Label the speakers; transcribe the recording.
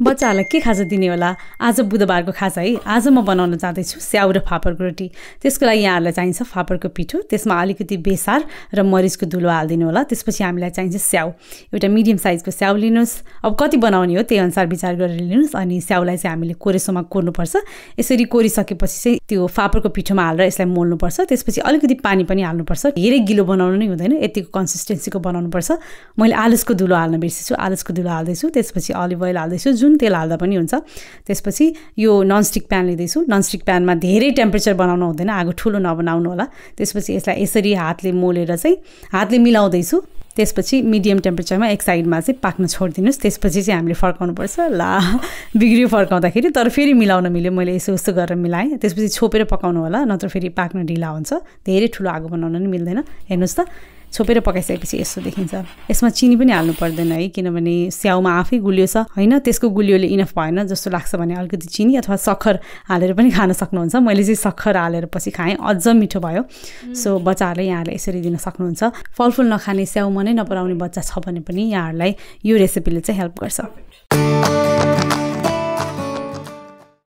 Speaker 1: बच्चाहरूलाई के खाजा दिने होला? आज बुधबारको खाजा है। आज म बनाउन जाँदैछु स्याउ र फापरको रोटी। त्यसको लागि यहाँहरूलाई चाहिन्छ फापरको पिठो, त्यसमा अलिकति बेसार र मरिचको धुलो हालिदिनु होला। त्यसपछि हामीलाई चाहिन्छ स्याउ। एउटा मिडियम साइजको स्याउ लिनुहोस्। अब कति बनाउने हो त्यही अनुसार विचार गरेर लिनुहोस्। अनि स्याउलाई चाहिँ हामीले कोरेसोमा कोर्नुपर्छ। यसरी कोरिसकेपछि चाहिँ त्यो फापरको पिठोमा हालेर यसलाई मोल्नुपर्छ। त्यसपछि अलिकति पानी पनि हाल्नुपर्छ। धेरै गिलो बनाउनु नै हुँदैन, यतिको कन्सिस्टेन्सीको बनाउनुपर्छ। मैले आलुसको धुलो हाल्न बिर्सेछु, आलुसको धुलो हाल्दैछु। त्यसपछि अलिभ ओइल हाल्दैछु, जुन तेल हाल्दा पनि हुन्छ। त्यसपछि यो ननस्टिक प्यान लिँदैछु। ननस्टिक प्यानमा धेरै टेम्परेचर बनाउनु हुँदैन, आगो ठुलो नबनाउनु होला। त्यसपछि यसलाई यसरी हातले मोलेर चाहिँ हातले मिलाउँदैछु। त्यसपछि मिडियम टेम्परेचरमा एक साइडमा चाहिँ पाक्न छोडिदिनुहोस्। त्यसपछि चाहिँ हामीले फर्काउनुपर्छ। ला बिग्रियो फर्काउँदाखेरि, तर फेरि मिलाउन मिल्यो। मैले यसो उस्तो गरेर मिलाएँ। त्यसपछि छोपेर पकाउनु होला, नत्र फेरि पाक्न ढिला हुन्छ। धेरै ठुलो आगो बनाउन नि मिल्दैन। हेर्नुहोस् त, छोपेर पकाइसकेपछि यस्तो देखिन्छ। यसमा चिनी पनि हाल्नु पर्दैन है, किनभने स्याउमा आफै गुलियो छ होइन। त्यसको गुलियोले इनफ भएन जस्तो लाग्छ भने अलिकति चिनी अथवा सक्खर हालेर पनि खान सक्नुहुन्छ। मैले चाहिँ सक्खर हालेर पछि खाएँ, अझ मिठो भयो। सो बच्चाहरूले यहाँहरूले यसरी दिन सक्नुहुन्छ। फलफुल नखाने, स्याउ मनै नपराउने बच्चा छ भने पनि यहाँहरूलाई यो रेसिपीले चाहिँ हेल्प गर्छ।